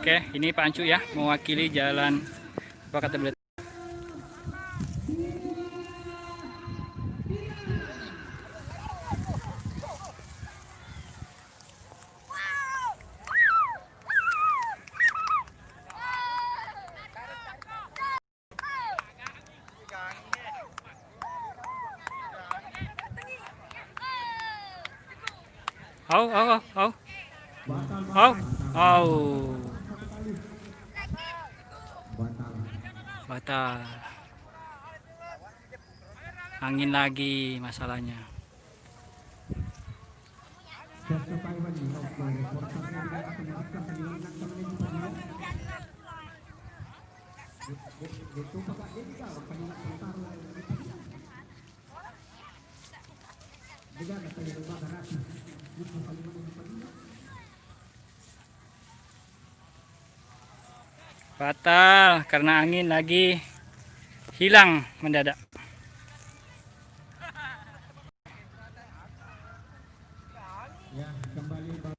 Oke, ini Pak Ancu ya, mewakili jalan Wakata Belet. Au. Batal. Angin lagi masalahnya. Batal karena angin lagi hilang mendadak. Ya, kembali